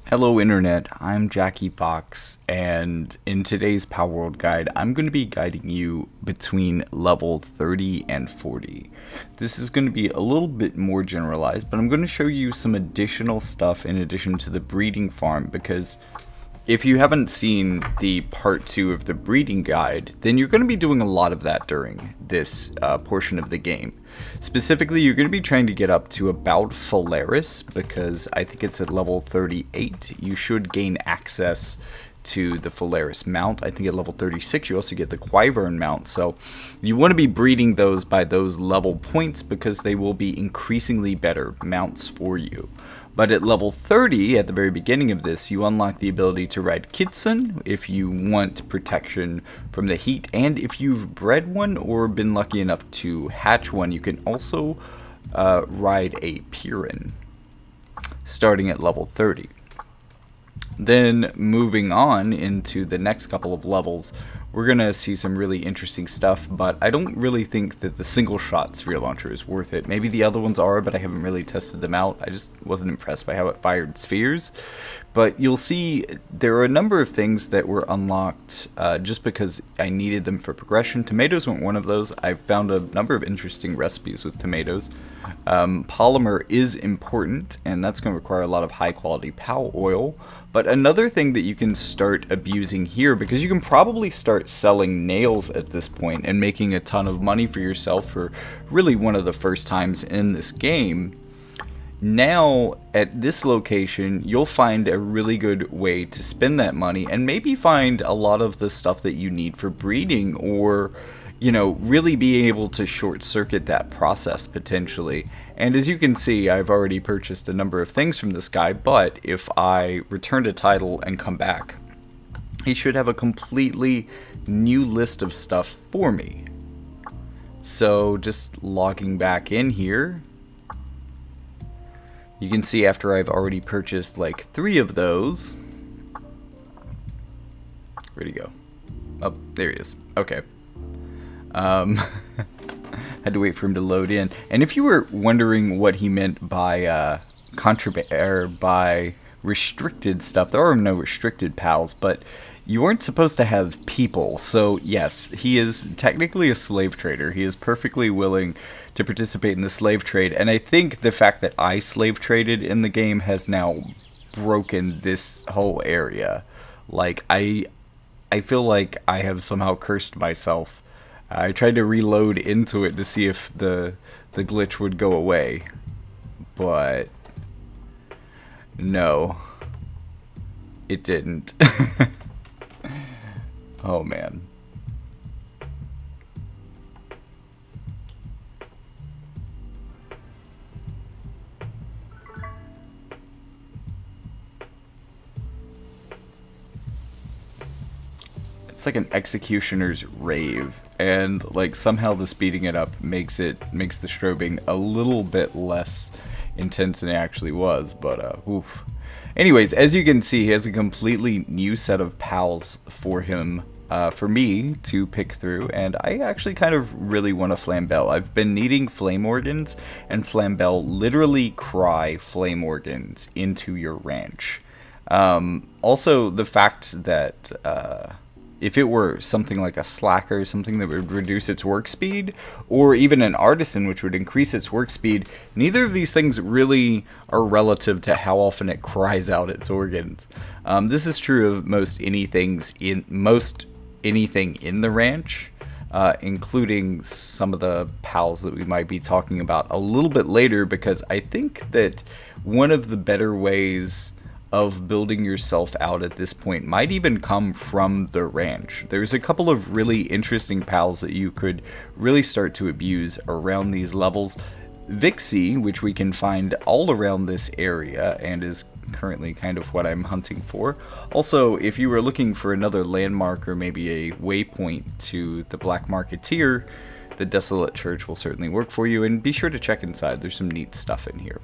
Hello Internet, I'm Jackie Fox, and in today's Palworld guide, I'm going to be guiding you between level 30 and 40. This is going to be a little bit more generalized, but I'm going to show you some additional stuff in addition to the breeding farm, because if you haven't seen the part 2 of the breeding guide, then you're going to be doing a lot of that during this portion of the game. Specifically, you're going to be trying to get up to about Phalaris, because I think it's at level 38. You should gain access to the Phalaris mount. I think at level 36 you also get the Wyvern mount, so you want to be breeding those by those level points because they will be increasingly better mounts for you. But at level 30, at the very beginning of this, you unlock the ability to ride Kitsun if you want protection from the heat, and if you've bred one or been lucky enough to hatch one, you can also ride a Pirin, starting at level 30. Then moving on into the next couple of levels, we're going to see some really interesting stuff, but I don't really think that the single shot sphere launcher is worth it. Maybe the other ones are, but I haven't really tested them out. I just wasn't impressed by how it fired spheres. But you'll see there are a number of things that were unlocked just because I needed them for progression. Tomatoes weren't one of those. I found a number of interesting recipes with tomatoes. Polymer is important, and that's going to require a lot of high quality pal oil. But another thing that you can start abusing here, because you can probably start selling nails at this point and making a ton of money for yourself for really one of the first times in this game. Now, at this location, you'll find a really good way to spend that money and maybe find a lot of the stuff that you need for breeding, or really being able to short circuit that process potentially. And as you can see, I've already purchased a number of things from this guy, but if I return to title and come back, he should have a completely new list of stuff for me. So just logging back in here, you can see after I've already purchased like 3 of those. Where'd he go? Oh, there he is. Okay. Had to wait for him to load in. And if you were wondering what he meant by contraband or by restricted stuff, there are no restricted pals, but you weren't supposed to have people. So yes, he is technically a slave trader. He is perfectly willing to participate in the slave trade, and I think the fact that I slave traded in the game has now broken this whole area. Like I feel like I have somehow cursed myself. I tried to reload into it to see if the glitch would go away, but no, it didn't. Oh man. It's like an executioner's rave, and like somehow the speeding it up makes the strobing a little bit less intense than it actually was, but oof. Anyways, as you can see, he has a completely new set of pals for him, for me to pick through, and I actually kind of really want a Flambell. I've been needing flame organs, and Flambell literally cry flame organs into your ranch. Also, the fact that if it were something like a slacker, something that would reduce its work speed, or even an artisan which would increase its work speed, neither of these things really are relative to how often it cries out its organs. This is true of most anything in the ranch, including some of the pals that we might be talking about a little bit later, because I think that one of the better ways of building yourself out at this point might even come from the ranch. There's a couple of really interesting pals that you could really start to abuse around these levels. Vixie, which we can find all around this area and is currently kind of what I'm hunting for. Also, if you were looking for another landmark or maybe a waypoint to the Black Marketeer, the Desolate Church will certainly work for you, and be sure to check inside. There's some neat stuff in here.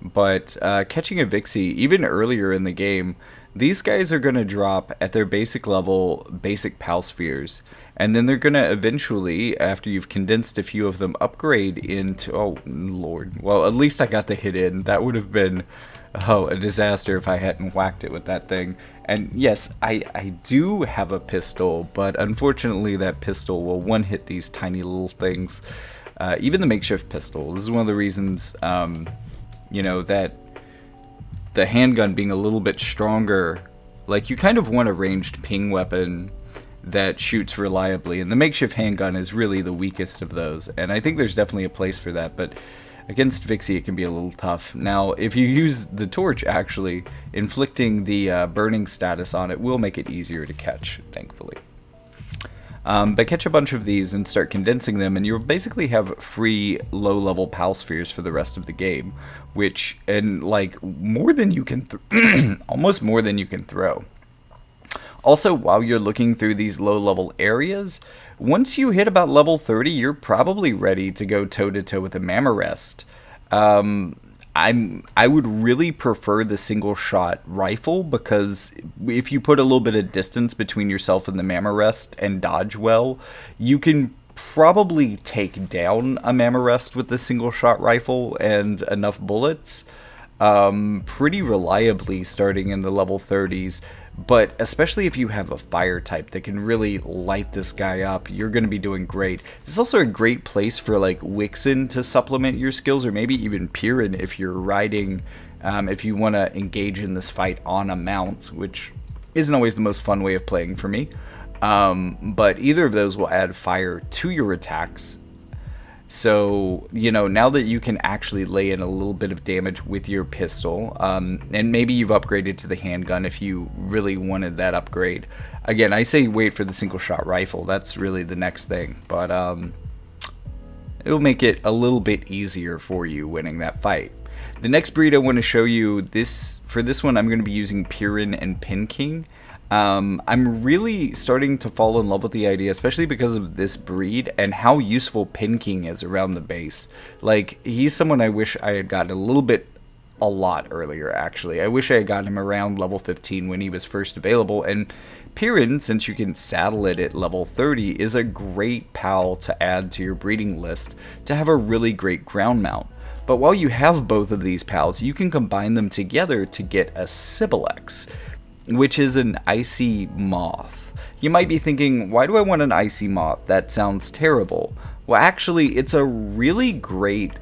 But catching a Vixie, even earlier in the game, these guys are going to drop at their basic level, basic pal spheres. And then they're going to eventually, after you've condensed a few of them, upgrade into... Oh, Lord. Well, at least I got the hit in. That would have been Oh, a disaster if I hadn't whacked it with that thing. And yes, I do have a pistol, but unfortunately that pistol will one-hit these tiny little things. Even the makeshift pistol. This is one of the reasons, that the handgun being a little bit stronger, like you kind of want a ranged ping weapon that shoots reliably, and the makeshift handgun is really the weakest of those, and I think there's definitely a place for that, but against Vixie it can be a little tough. Now, if you use the torch, actually, inflicting the burning status on it will make it easier to catch, thankfully. But catch a bunch of these and start condensing them, and you'll basically have free low-level PAL spheres for the rest of the game, which, and like, more than you can, almost more than you can throw. Also, while you're looking through these low-level areas, once you hit about level 30, you're probably ready to go toe-to-toe with a Mammorest. I would really prefer the single-shot rifle, because if you put a little bit of distance between yourself and the Mammorest and dodge well, you can probably take down a Mammorest with the single-shot rifle and enough bullets pretty reliably starting in the level 30s. But especially if you have a fire type that can really light this guy up, you're going to be doing great. This is also a great place for like Wixen to supplement your skills, or maybe even Piran if you're riding, if you want to engage in this fight on a mount, which isn't always the most fun way of playing for me. But either of those will add fire to your attacks. So, now that you can actually lay in a little bit of damage with your pistol, and maybe you've upgraded to the handgun if you really wanted that upgrade. Again, I say wait for the single-shot rifle. That's really the next thing. But it'll make it a little bit easier for you winning that fight. The next breed I want to show you, for this one I'm going to be using Piran and Pin King. I'm really starting to fall in love with the idea, especially because of this breed and how useful Pin King is around the base. Like, he's someone I wish I had gotten a lot earlier, actually. I wish I had gotten him around level 15 when he was first available, and Piran, since you can saddle it at level 30, is a great PAL to add to your breeding list to have a really great ground mount. But while you have both of these PALs, you can combine them together to get a Sybilex, which is an icy moth. You might be thinking, why do I want an icy moth? That sounds terrible. Well, actually, it's a really great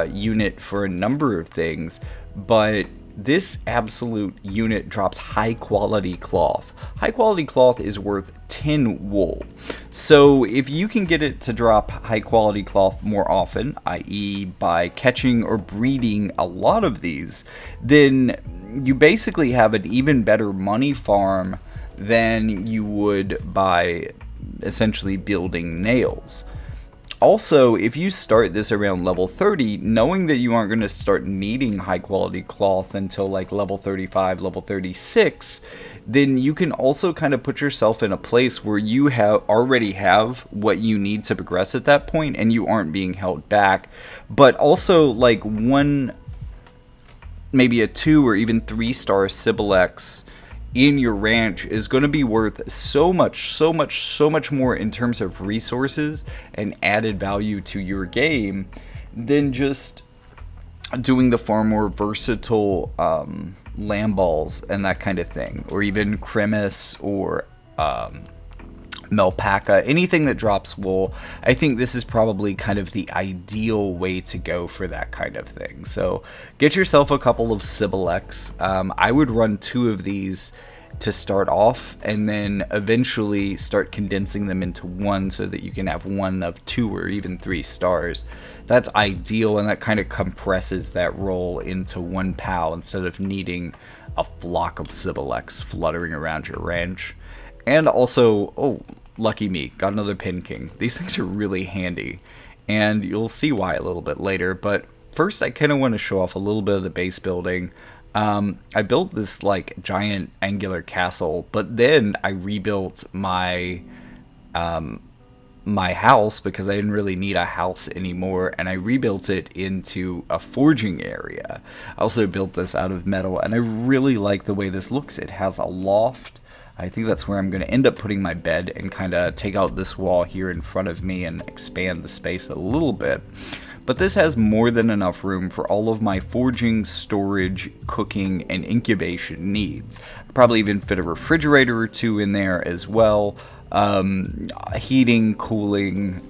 unit for a number of things, but this absolute unit drops high quality cloth. High quality cloth is worth 10 wool. So if you can get it to drop high quality cloth more often, i.e. by catching or breeding a lot of these, then you basically have an even better money farm than you would by essentially building nails. Also, if you start this around level 30, knowing that you aren't going to start needing high quality cloth until like level 35, level 36, then you can also kind of put yourself in a place where you already have what you need to progress at that point and you aren't being held back. But also, like, maybe a 2 or even 3-star Sybilex in your ranch is going to be worth so much more in terms of resources and added value to your game than just doing the far more versatile Lamballs and that kind of thing, or even Cremis or Melpaca, anything that drops wool. I think this is probably kind of the ideal way to go for that kind of thing. So get yourself a couple of Sybilex. I would run 2 of these to start off, and then eventually start condensing them into 1 so that you can have 1 of 2 or even 3 stars. That's ideal, and that kind of compresses that roll into 1 PAL instead of needing a flock of Sybilex fluttering around your ranch. And also, oh, lucky me, got another Pin King. These things are really handy, and you'll see why a little bit later. But first, I kind of want to show off a little bit of the base building. I built this like giant angular castle, but then I rebuilt my my house because I didn't really need a house anymore, and I rebuilt it into a forging area. I also built this out of metal, and I really like the way this looks. It has a loft. I think that's where I'm going to end up putting my bed and kind of take out this wall here in front of me and expand the space a little bit. but this has more than enough room for all of my forging, storage, cooking, and incubation needs. I'd probably even fit a refrigerator or two in there as well. Heating, cooling,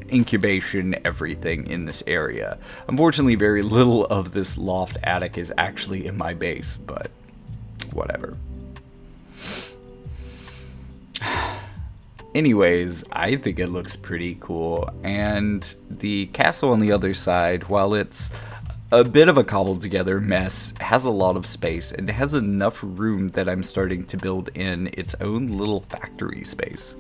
incubation, everything in this area. Unfortunately, very little of this loft attic is actually in my base, but whatever. Anyways, I think it looks pretty cool, and the castle on the other side, while it's a bit of a cobbled together mess, has a lot of space and has enough room that I'm starting to build in its own little factory space.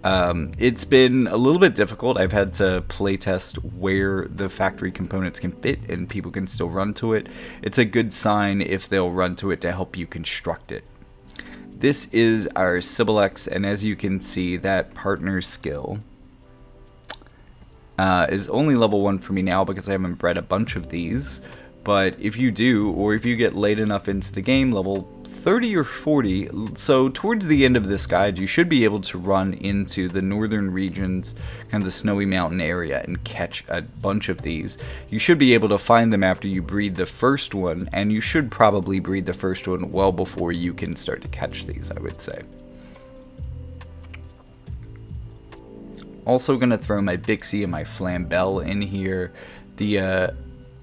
It's been a little bit difficult. I've had to playtest where the factory components can fit and people can still run to it. It's a good sign if they'll run to it to help you construct it. This is our Sybilex, and as you can see, that partner skill is only level 1 for me now because I haven't bred a bunch of these. But if you do, or if you get late enough into the game, level 30 or 40, so towards the end of this guide, you should be able to run into the northern regions, kind of the snowy mountain area, and catch a bunch of these. You should be able to find them after you breed the first one, and you should probably breed the first one well before you can start to catch these, I would say. Also gonna throw my Vixie and my Flambelle in here.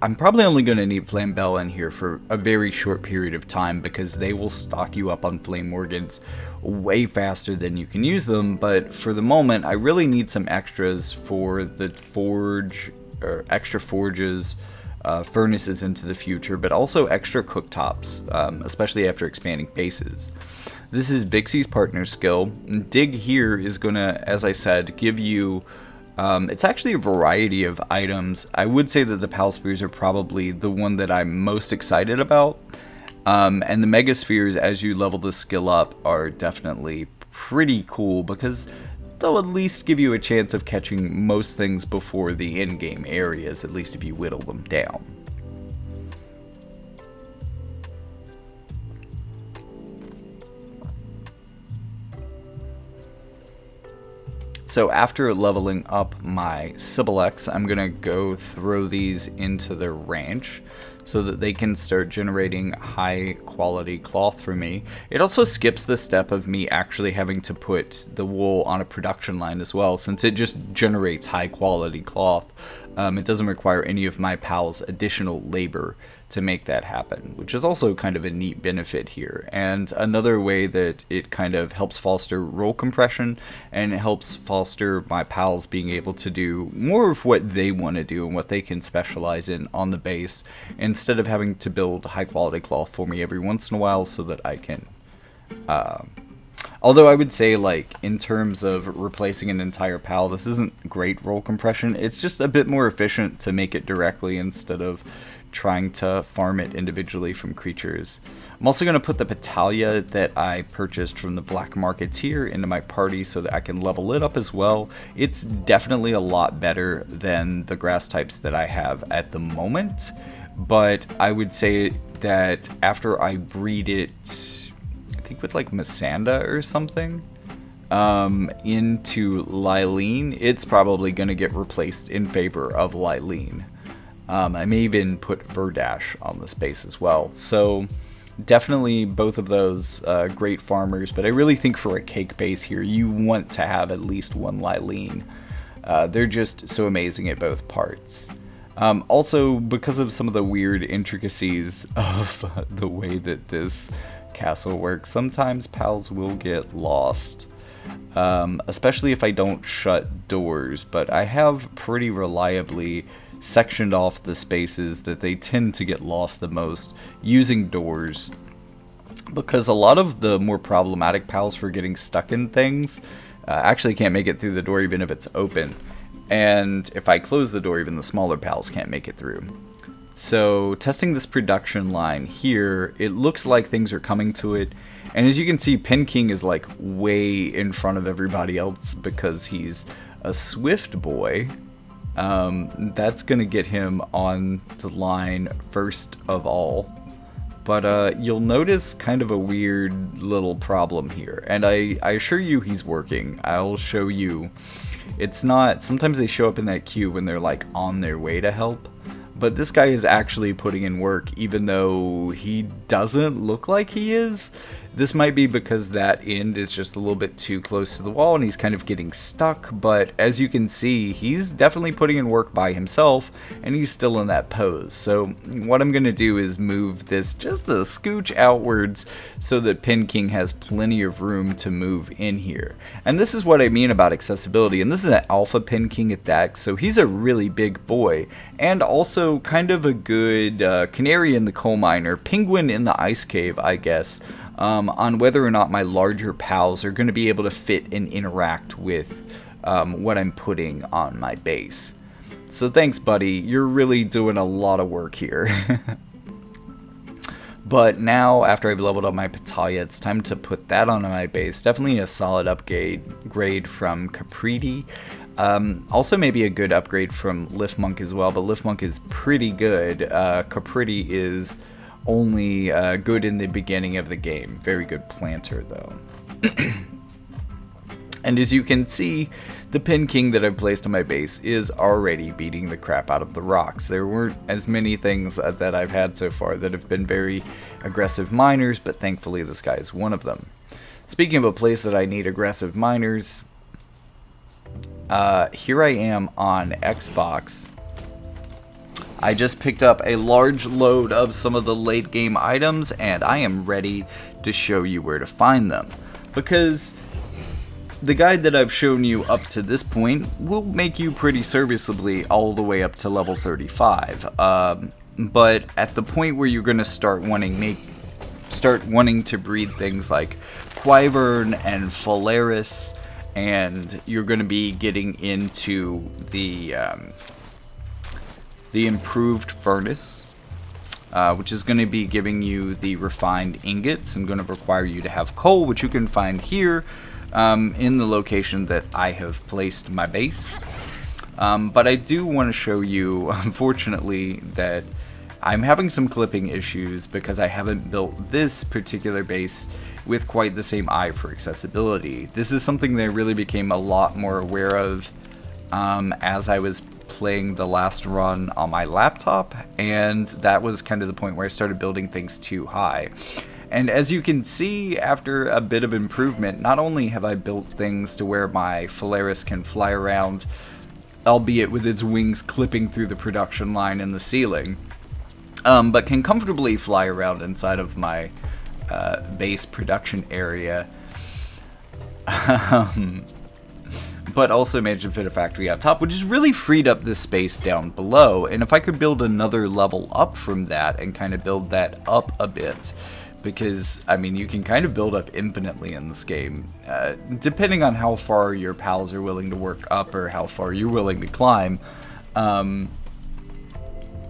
I'm probably only going to need Flambelle in here for a very short period of time because they will stock you up on Flame Organs way faster than you can use them, but for the moment I really need some extras for the forge, or extra forges, furnaces into the future, but also extra cooktops, especially after expanding bases. This is Vixie's partner skill. Dig here is going to, as I said, give you it's actually a variety of items. I would say that the Pal Spears are probably the one that I'm most excited about. And the Mega Spheres, as you level the skill up, are definitely pretty cool because they'll at least give you a chance of catching most things before the in-game areas, at least if you whittle them down. So after leveling up my Sybilex, I'm going to go throw these into the ranch so that they can start generating high quality cloth for me. It also skips the step of me actually having to put the wool on a production line as well, since it just generates high quality cloth. It doesn't require any of my pals' additional labor to make that happen, which is also kind of a neat benefit here. And another way that it kind of helps foster role compression and it helps foster my pals being able to do more of what they want to do and what they can specialize in on the base, instead of having to build high quality cloth for me every once in a while so that I can although I would say, like, in terms of replacing an entire pal, this isn't great roll compression. It's just a bit more efficient to make it directly instead of trying to farm it individually from creatures. I'm also going to put the Petalia that I purchased from the black markets here into my party so that I can level it up as well. It's definitely a lot better than the grass types that I have at the moment, but I would say that after I breed it, with like Masanda or something, into Lylene, it's probably going to get replaced in favor of Lylene. I may even put Verdash on the space as well. So definitely both of those great farmers, but I really think for a cake base here, you want to have at least one Lylene. They're just so amazing at both parts. Also, because of some of the weird intricacies of the way that this castle works, sometimes pals will get lost, especially if I don't shut doors, but I have pretty reliably sectioned off the spaces that they tend to get lost the most using doors, because a lot of the more problematic pals for getting stuck in things actually can't make it through the door even if it's open, and if I close the door, even the smaller pals can't make it through. So testing this production line here, it looks like things are coming to it, and as you can see, Pen King is like way in front of everybody else because he's a swift boy. That's gonna get him on the line first of all. But you'll notice kind of a weird little problem here. And I assure you he's working. I'll show you. It's not... Sometimes they show up in that queue when they're like on their way to help. But this guy is actually putting in work, even though he doesn't look like he is. This might be because that end is just a little bit too close to the wall and he's kind of getting stuck. But as you can see, he's definitely putting in work by himself and he's still in that pose. So what I'm going to do is move this just a scooch outwards so that Pin King has plenty of room to move in here. And this is what I mean about accessibility. And this is an alpha Pin King at that, so he's a really big boy. And also kind of a good canary in the coal mine, or penguin in the ice cave, I guess. On whether or not my larger pals are going to be able to fit and interact with what I'm putting on my base. So thanks, buddy. You're really doing a lot of work here. But now, after I've leveled up my Patalia, it's time to put that on my base. Definitely a solid upgrade from Capriti. Also maybe a good upgrade from Liftmonk as well, but Liftmonk is pretty good. Capriti is only good in the beginning of the game. Very good planter, though. And as you can see, the Pin King that I've placed on my base is already beating the crap out of the rocks. There weren't as many things that I've had so far that have been very aggressive miners, but thankfully this guy is one of them. Speaking of a place that I need aggressive miners, here I am on Xbox. I just picked up a large load of some of the late game items and I am ready to show you where to find them. Because the guide that I've shown you up to this point will make you pretty serviceably all the way up to level 35. But at the point where you're going to start wanting to breed things like Wyvern and Phalaris, and you're going to be getting into the improved furnace, which is going to be giving you the refined ingots and going to require you to have coal, which you can find here in the location that I have placed my base. But I do want to show you, unfortunately, that I'm having some clipping issues because I haven't built this particular base with quite the same eye for accessibility. This is something that I really became a lot more aware of as I was playing the last run on my laptop, and that was kind of the point where I started building things too high. And as you can see, after a bit of improvement, not only have I built things to where my Phalaris can fly around, albeit with its wings clipping through the production line in the ceiling, but can comfortably fly around inside of my base production area. But also managed to fit a factory on top, which has really freed up this space down below. And if I could build another level up from that and kind of build that up a bit, because, I mean, you can kind of build up infinitely in this game, depending on how far your pals are willing to work up or how far you're willing to climb.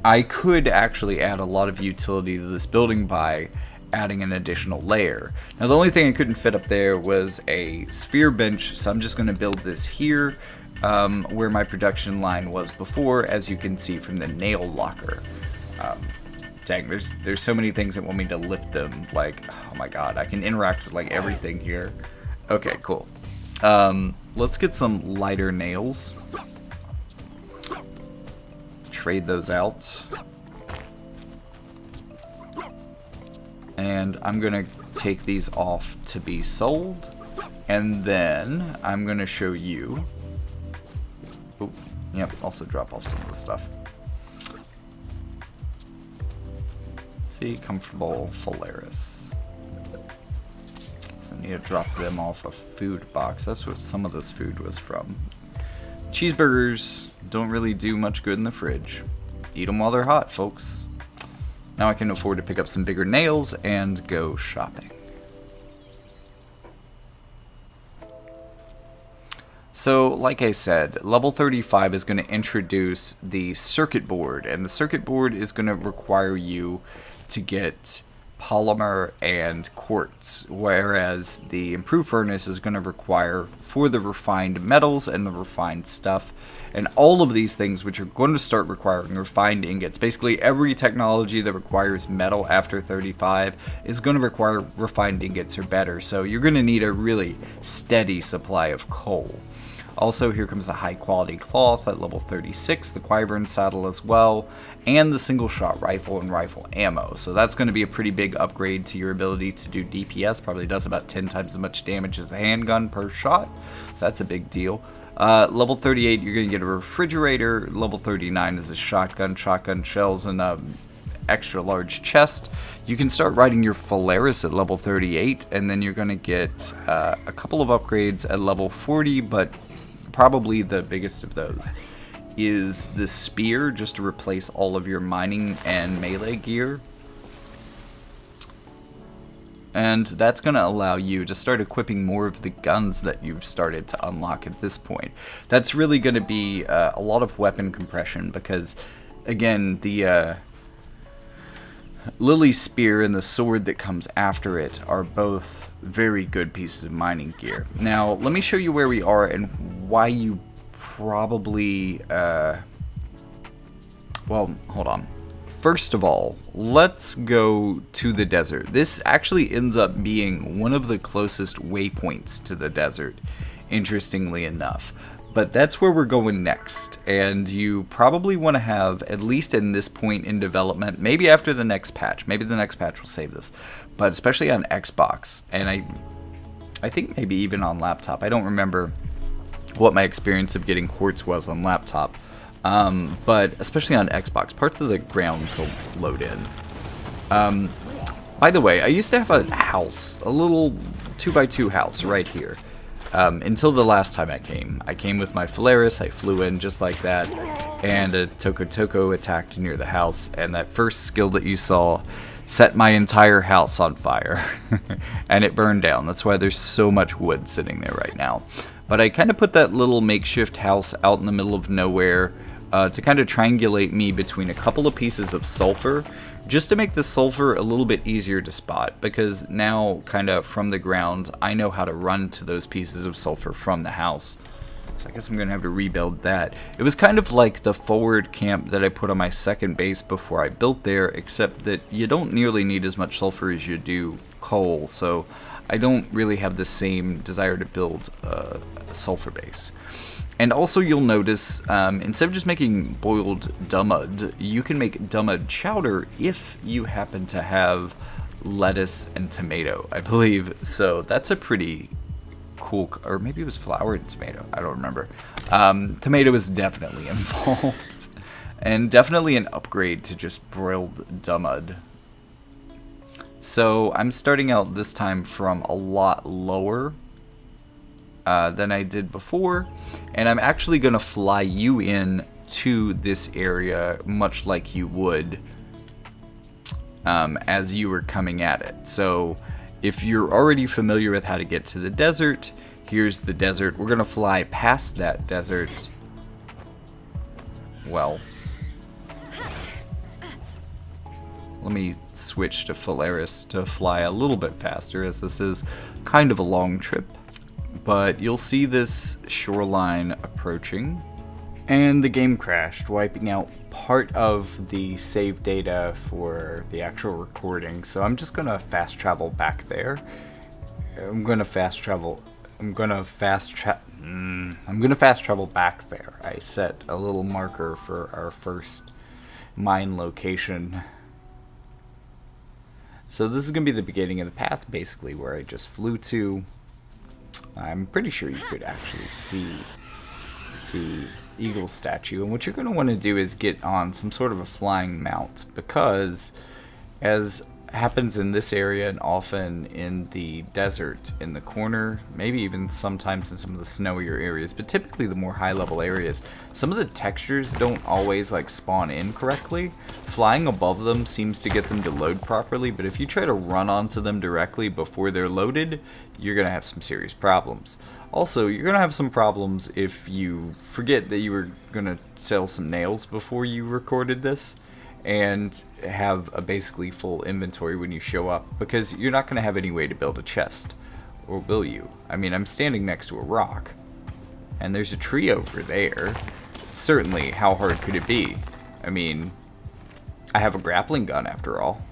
I could actually add a lot of utility to this building by adding an additional layer. Now the only thing I couldn't fit up there was a sphere bench, so I'm just going to build this here where my production line was before, as you can see from the nail locker. Dang, there's so many things that want me to lift them, like, oh my god, I can interact with like everything here. Okay, cool. Let's get some lighter nails. Trade those out. And I'm gonna take these off to be sold, and then I'm gonna show you. Oh, yep, also drop off some of the stuff. See, comfortable Phalaris. So I need to drop them off a food box. That's what some of this food was from. Cheeseburgers don't really do much good in the fridge. Eat them while they're hot, folks. Now I can afford to pick up some bigger nails and go shopping. So, like I said, level 35 is going to introduce the circuit board, and the circuit board is going to require you to get polymer, and quartz, whereas the improved furnace is going to require for the refined metals and the refined stuff. And all of these things, which are going to start requiring refined ingots, basically every technology that requires metal after 35 is going to require refined ingots or better. So you're going to need a really steady supply of coal. Also, here comes the high quality cloth at level 36, the Wyvern saddle as well, and the single shot rifle and rifle ammo. So that's going to be a pretty big upgrade to your ability to do DPS. Probably does about 10 times as much damage as the handgun per shot. So that's a big deal. Level 38, you're going to get a refrigerator. Level 39 is a shotgun shells, and extra large chest. You can start riding your Polaris at level 38, and then you're going to get a couple of upgrades at level 40, but probably the biggest of those is the spear, just to replace all of your mining and melee gear. And that's going to allow you to start equipping more of the guns that you've started to unlock at this point. That's really going to be a lot of weapon compression because, again, the Lily's spear and the sword that comes after it are both very good pieces of mining gear. Now, let me show you where we are and why you probably... well, hold on. First of all, let's go to the desert. This actually ends up being one of the closest waypoints to the desert, interestingly enough. But that's where we're going next, and you probably want to have, at least in this point in development, maybe after the next patch, maybe the next patch will save this, but especially on Xbox, and I think maybe even on laptop. I don't remember what my experience of getting Quartz was on laptop, but especially on Xbox, parts of the ground to load in. By the way, I used to have a house, a little 2x2 house right here. Until the last time I came. I came with my Polaris, I flew in just like that, and a Toko attacked near the house, and that first skill that you saw set my entire house on fire, and it burned down. That's why there's so much wood sitting there right now. But I kind of put that little makeshift house out in the middle of nowhere to kind of triangulate me between a couple of pieces of sulfur, just to make the sulfur a little bit easier to spot, because now, kind of from the ground, I know how to run to those pieces of sulfur from the house. So I guess I'm going to have to rebuild that. It was kind of like the forward camp that I put on my second base before I built there, except that you don't nearly need as much sulfur as you do coal, so I don't really have the same desire to build a sulfur base. And also you'll notice, instead of just making boiled dumud, you can make dumud chowder if you happen to have lettuce and tomato, I believe. So that's a pretty cool, or maybe it was flour and tomato, I don't remember. Tomato is definitely involved. And definitely an upgrade to just broiled dumud. So I'm starting out this time from a lot lower than I did before, and I'm actually going to fly you in to this area much like you would as you were coming at it. So if you're already familiar with how to get to the desert, here's the desert. We're going to fly past that desert. Well, let me switch to Polaris to fly a little bit faster, as this is kind of a long trip. But you'll see this shoreline approaching, and the game crashed, wiping out part of the save data for the actual recording. So I'm just gonna fast travel back there. I'm gonna fast travel back there. I set a little marker for our first mine location. So this is gonna be the beginning of the path, basically, where I just flew to. I'm pretty sure you could actually see the eagle statue, and what you're going to want to do is get on some sort of a flying mount, because as happens in this area and often in the desert in the corner, maybe even sometimes in some of the snowier areas, but typically the more high level areas, some of the textures don't always like spawn in correctly. Flying above them seems to get them to load properly, but if you try to run onto them directly before they're loaded, you're going to have some serious problems. Also, you're going to have some problems if you forget that you were going to sell some nails before you recorded this, and have a basically full inventory when you show up, because you're not going to have any way to build a chest. Or will you? I mean, I'm standing next to a rock, and there's a tree over there. Certainly, how hard could it be? I mean, I have a grappling gun after all.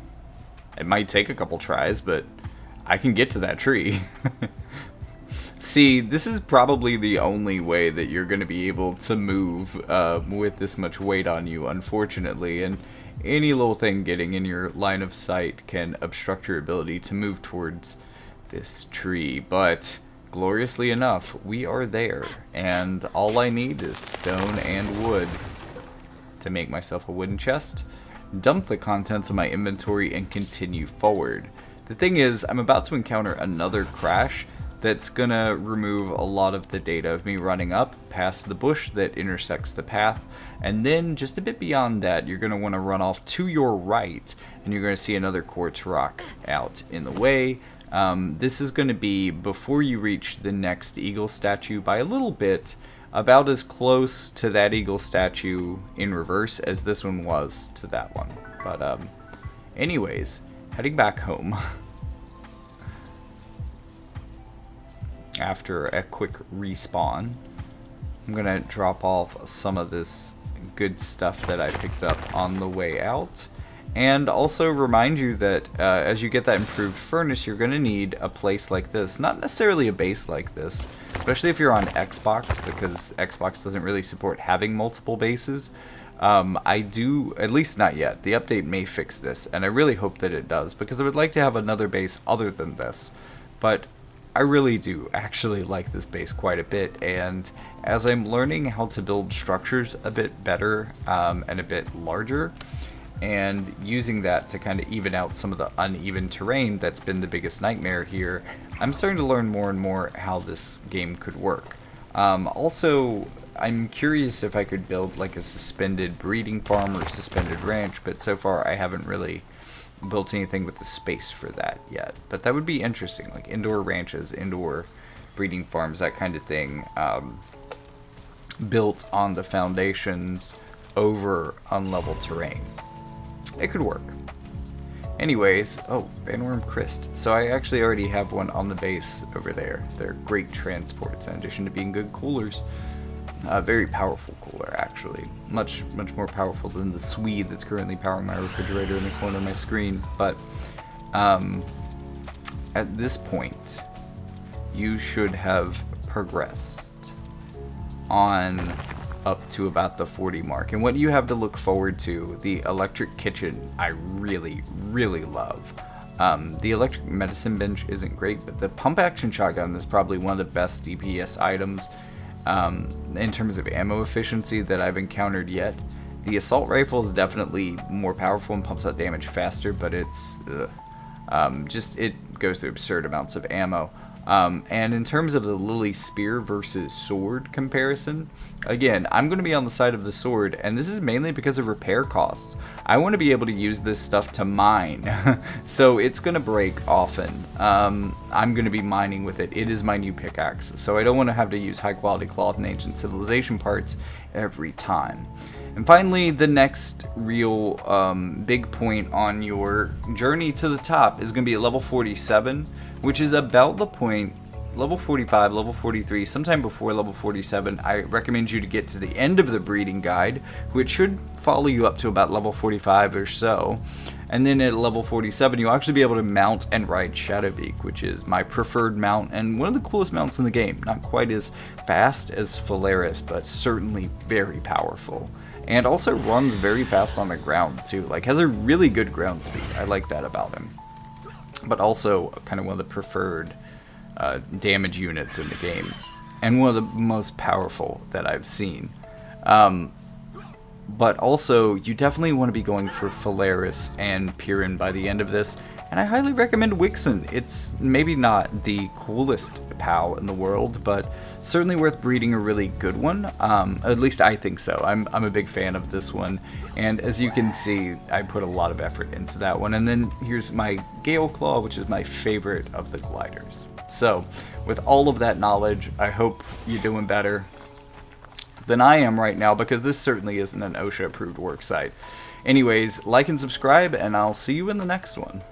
It might take a couple tries, but I can get to that tree. See, this is probably the only way that you're going to be able to move with this much weight on you, unfortunately. And any little thing getting in your line of sight can obstruct your ability to move towards this tree. But gloriously enough, we are there. And all I need is stone and wood to make myself a wooden chest, dump the contents of my inventory, and continue forward. The thing is, I'm about to encounter another crash that's gonna remove a lot of the data of me running up past the bush that intersects the path, and then just a bit beyond that, you're gonna want to run off to your right, and you're gonna see another quartz rock out in the way. This is gonna be before you reach the next eagle statue by a little bit, about as close to that eagle statue in reverse as this one was to that one. But anyways, heading back home. After a quick respawn, I'm gonna drop off some of this good stuff that I picked up on the way out, and also remind you that as you get that improved furnace, you're gonna need a place like this. Not necessarily a base like this, especially if you're on Xbox, because Xbox doesn't really support having multiple bases. I do, at least not yet. The update may fix this, and I really hope that it does, because I would like to have another base other than this. But I really do actually like this base quite a bit, and as I'm learning how to build structures a bit better and a bit larger, and using that to kind of even out some of the uneven terrain that's been the biggest nightmare here, I'm starting to learn more and more how this game could work. Also, I'm curious if I could build like a suspended breeding farm or suspended ranch, but so far I haven't really built anything with the space for that yet. But that would be interesting, like indoor ranches, indoor breeding farms, that kind of thing, built on the foundations over unlevel terrain. It could work. Anyways, oh, Vanworm Christ. So I actually already have one on the base over there. They're great transports in addition to being good coolers. Very powerful cooler, actually. Much more powerful than the Swede that's currently powering my refrigerator in the corner of my screen. But at this point, you should have progressed on up to about the 40 mark. And what you have to look forward to, the electric kitchen, I really love. The electric medicine bench isn't great, but the pump action shotgun is probably one of the best DPS items in terms of ammo efficiency that I've encountered yet. The assault rifle is definitely more powerful and pumps out damage faster, but it's it goes through absurd amounts of ammo. And in terms of the Lily Spear versus sword comparison, again, I'm going to be on the side of the sword, and this is mainly because of repair costs. I want to be able to use this stuff to mine, so it's going to break often. I'm going to be mining with it. It is my new pickaxe, so I don't want to have to use high quality cloth and ancient civilization parts every time. And finally, the next real big point on your journey to the top is going to be at level 47, which is about the point, level 45, level 43, sometime before level 47. I recommend you to get to the end of the breeding guide, which should follow you up to about level 45 or so. And then at level 47, you'll actually be able to mount and ride Shadowbeak, which is my preferred mount and one of the coolest mounts in the game. Not quite as fast as Phalaris, but certainly very powerful. And also runs very fast on the ground too, like has a really good ground speed. I like that about him. But also kind of one of the preferred damage units in the game, and one of the most powerful that I've seen. But also, you definitely want to be going for Phalaris and Piran by the end of this, and I highly recommend Wixen. It's maybe not the coolest POW in the world, but certainly worth breeding a really good one. At least I think so. I'm a big fan of this one, and as you can see, I put a lot of effort into that one. And then here's my Gale Claw, which is my favorite of the gliders. So, with all of that knowledge, I hope you're doing better than I am right now, because this certainly isn't an OSHA approved work site. Anyways, like and subscribe, and I'll see you in the next one.